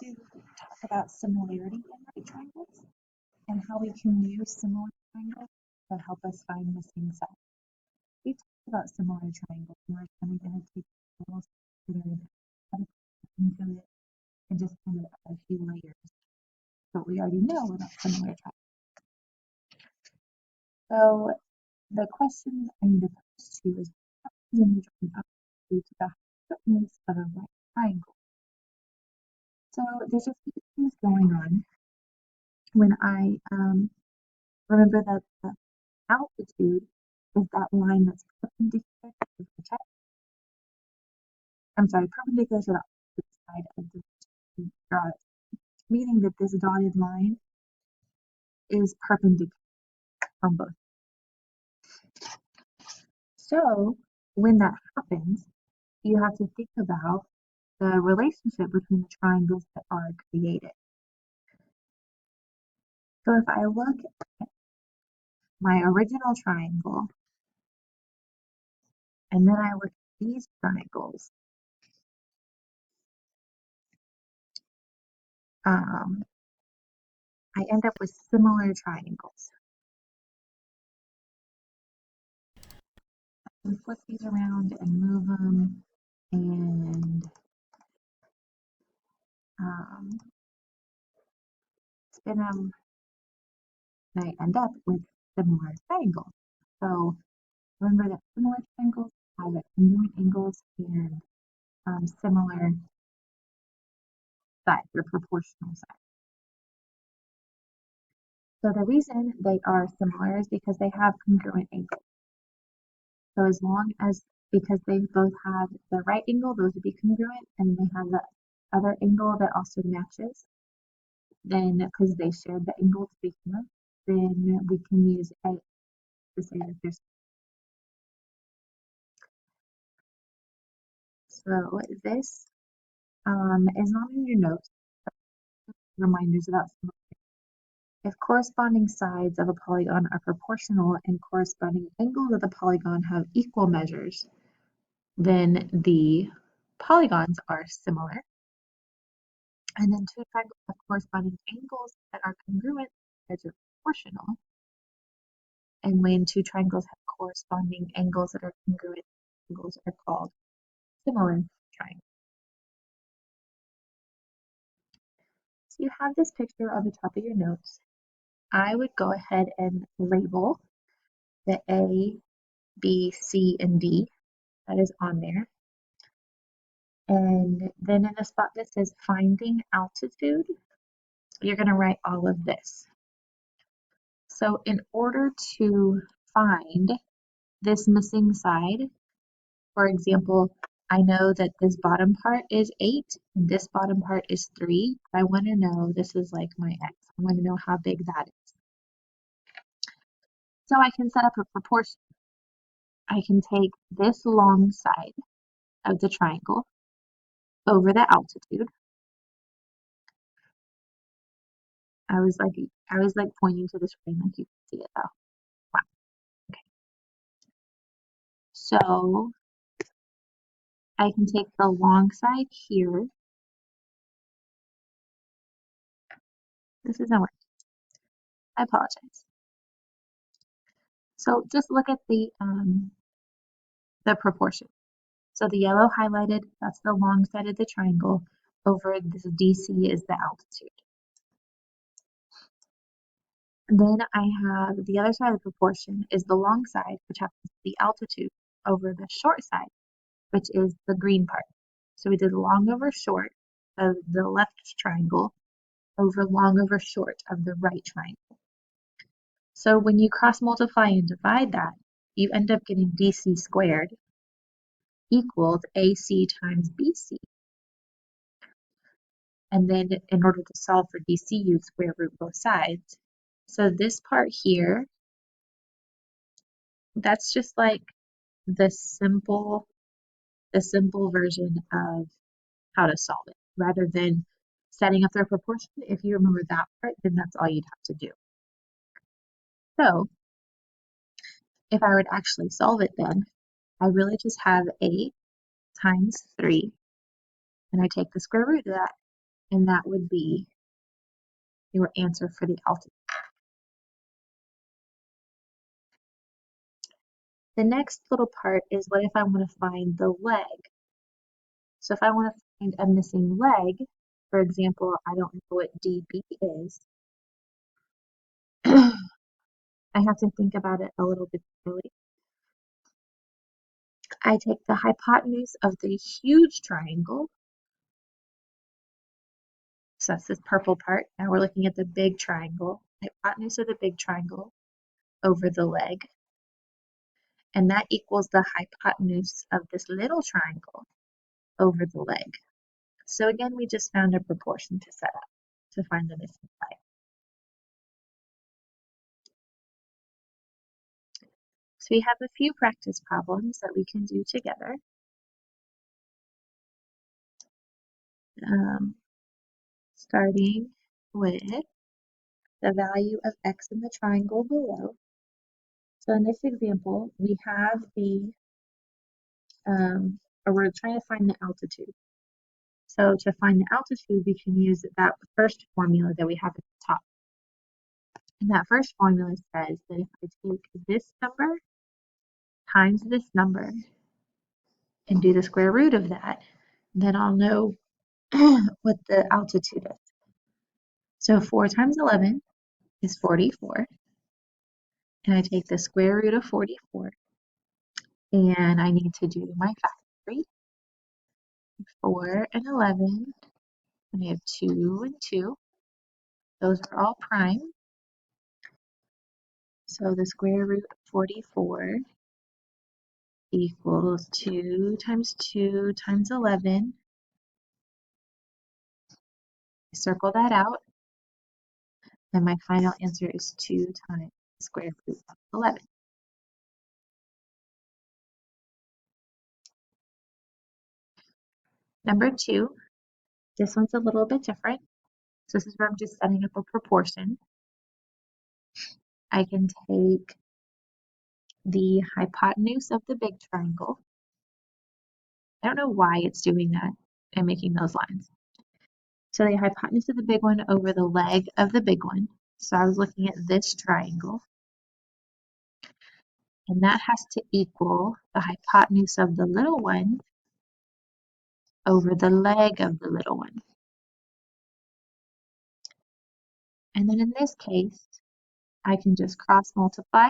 to talk about similarity in right triangles and how we can use similar triangles to help us find missing sides. We talked about similar triangles and we're kind of going to take a little further into it and just kind of add a few layers but we already know about similar triangles. So the question I need to pose to you is what is an adjustment due to the hypotenuse of a right triangle? So there's a few things going on when I remember that the altitude is that line that's perpendicular to the vertex. Perpendicular to the opposite side of the dot, meaning that this dotted line is perpendicular on both. So when that happens, you have to think about the relationship between the triangles that are created. So if I look at my original triangle, and then I look at these triangles, I end up with similar triangles. And flip these around and move them and spin them, and I end up with similar triangles. So remember that similar triangles have congruent angles and similar sides or proportional sides. So the reason they are similar is because they have congruent angles. So as long as, because they both have the right angle, those would be congruent, and they have the other angle that also matches, then because they shared the angle to begin with, then we can use A to say that there's. So this is not in your notes, reminders about similarity. If corresponding sides of a polygon are proportional and corresponding angles of the polygon have equal measures, then the polygons are similar. And then two triangles have corresponding angles that are congruent, sides are proportional. And when two triangles have corresponding angles that are congruent, angles are called similar triangles. So you have this picture on the top of your notes. I would go ahead and label the A, B, C, and D that is on there. And then in the spot that says finding altitude, you're going to write all of this. So in order to find this missing side, for example, I know that this bottom part is 8 and this bottom part is 3. I want to know, this is like my x. I want to know how big that is. So I can set up a proportion. I can take this long side of the triangle over the altitude. I was like pointing to the screen like you can see it though. Wow. Okay. So I can take the long side here. This isn't working. I apologize. So just look at the proportion. So the yellow highlighted, that's the long side of the triangle. Over this DC is the altitude. And then I have the other side of the proportion is the long side, which happens to be altitude, over the short side, which is the green part. So we did long over short of the left triangle over long over short of the right triangle. So when you cross multiply and divide that, you end up getting DC squared equals AC times BC. And then in order to solve for DC, you square root both sides. So this part here, that's just like the simple version of how to solve it. Rather than setting up their proportion, if you remember that part, then that's all you'd have to do. So if I would actually solve it then, I really just have 8 times 3, and I take the square root of that, and that would be your answer for the altitude. The next little part is what if I want to find the leg? So if I want to find a missing leg, for example, I don't know what DB is, I have to think about it a little bit differently. I take the hypotenuse of the huge triangle. So that's this purple part. Now we're looking at the big triangle, hypotenuse of the big triangle over the leg. And that equals the hypotenuse of this little triangle over the leg. So again, we just found a proportion to set up to find the missing leg. So we have a few practice problems that we can do together. Starting with the value of x in the triangle below. So in this example, we have or we're trying to find the altitude. So to find the altitude, we can use that first formula that we have at the top. And that first formula says that if I take this number times this number and do the square root of that, then I'll know what the altitude is. So 4 times 11 is 44. And I take the square root of 44. And I need to do my factory. 4 and 11. And I have 2 and 2. Those are all prime. So the square root of 44 equals 2 times 2 times 11. Circle that out. And my final answer is 2 times the square root of 11. Number 2, this one's a little bit different. So this is where I'm just setting up a proportion. I can take the hypotenuse of the big triangle. I don't know why it's doing that and making those lines. So the hypotenuse of the big one over the leg of the big one. So I was looking at this triangle. And that has to equal the hypotenuse of the little one over the leg of the little one. And then in this case, I can just cross multiply.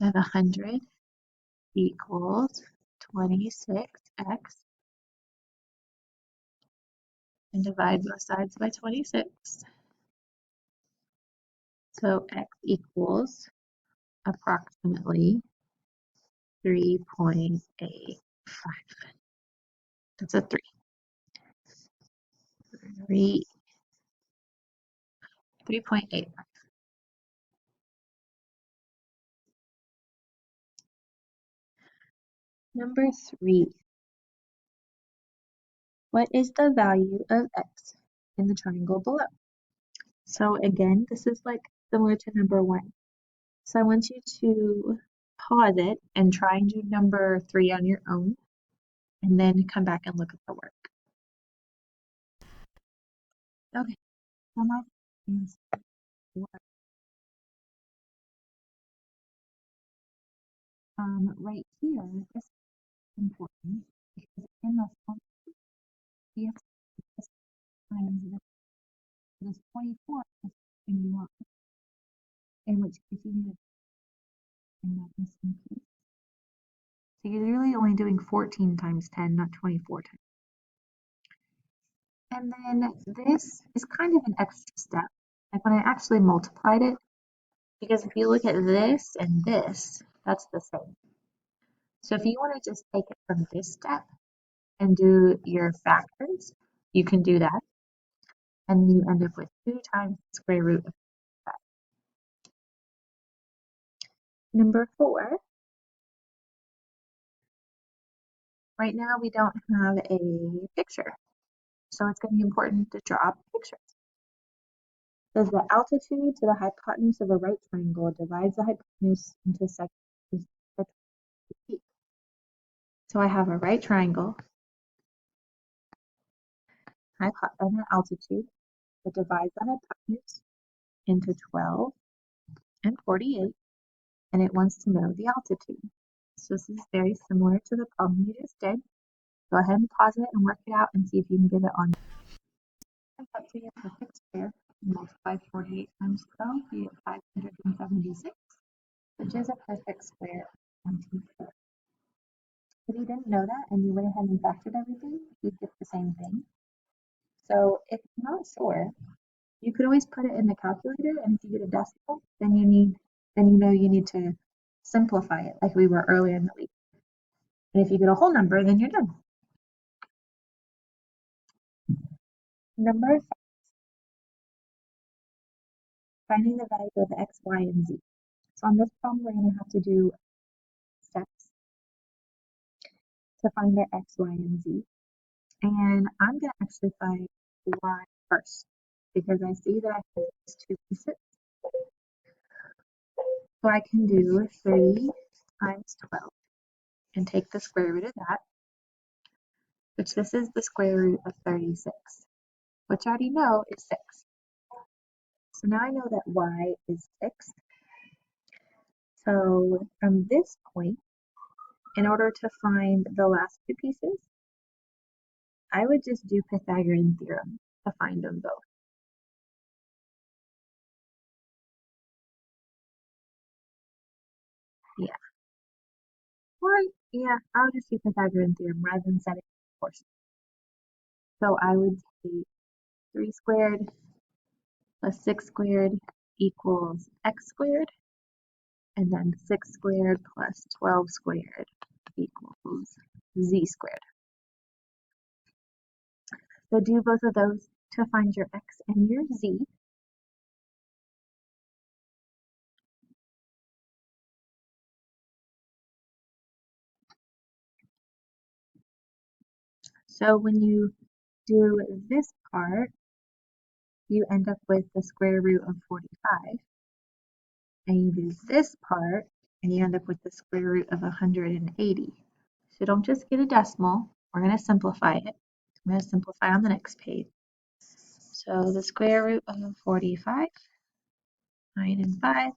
I have 100 equals 26x, and divide both sides by 26. So x equals approximately 3.85. That's a 3. 3.85. Number 3. What is the value of x in the triangle below? So again, this is like similar to number 1. So I want you to pause it and try and do number 3 on your own, and then come back and look at the work. Okay, so my work. Right here, this is important because in the function, we have to put this times this 24 is something you want, in which case you need to bring that missing piece. So you're really only doing 14 times 10, not 24 times. And then this is kind of an extra step, like when I actually multiplied it, because if you look at this and this, that's the same. So if you want to just take it from this step and do your factors, you can do that. And then you end up with 2 times the square root of that. Number 4, right now we don't have a picture. So it's going to be important to draw a picture. Says the altitude to the hypotenuse of a right triangle divides the hypotenuse into sections. So I have a right triangle an altitude that divides that hypotenuse into 12 and 48, and it wants to know the altitude. So this is very similar to the problem you just did. Go ahead and pause it and work it out and see if you can get it on. Up to your perfect square, multiply 48 times 12, you get 576, which is a perfect square of 24. If you didn't know that and you went ahead and factored everything, you'd get the same thing. So if you're not sure, you could always put it in the calculator, and if you get a decimal, then you know you need to simplify it like we were earlier in the week. And if you get a whole number, then you're done. Number 5, finding the value of x, y, and z. So on this problem, we're going to have to do steps to find our x, y, and z. And I'm going to actually find y first because I see that I have these two pieces. So I can do 3 times 12 and take the square root of that, which this is the square root of 36, which I already know is 6. So now I know that y is 6. So from this point, in order to find the last two pieces, I would just do Pythagorean theorem to find them both. Yeah. Or, yeah, I'll just do Pythagorean theorem rather than setting a portion. So I would take 3 squared plus 6 squared equals x squared, and then 6 squared plus 12 squared equals z squared. So do both of those to find your x and your z. So when you do this part, you end up with the square root of 45. And you do this part, and you end up with the square root of 180. So don't just get a decimal. We're going to simplify it. I'm going to simplify on the next page. So the square root of 45, 9 and 5,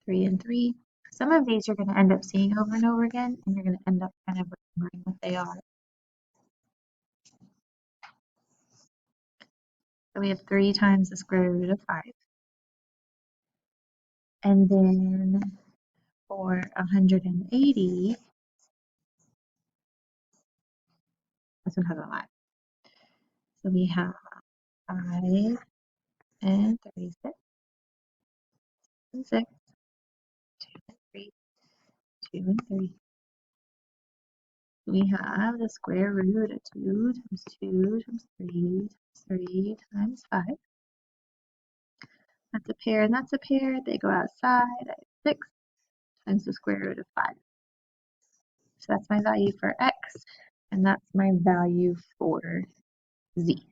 3 and 3. Some of these you're going to end up seeing over and over again, and you're going to end up kind of remembering what they are. So we have 3 times the square root of 5. And then for 180, this one has a lot. So we have 5 and 36, and 6, 2 and 3, 2 and 3. We have the square root of 2 times 2 times 3 times 3 times 5. That's a pair and that's a pair. They go outside. I have 6 times the square root of 5. So that's my value for x, and that's my value for z.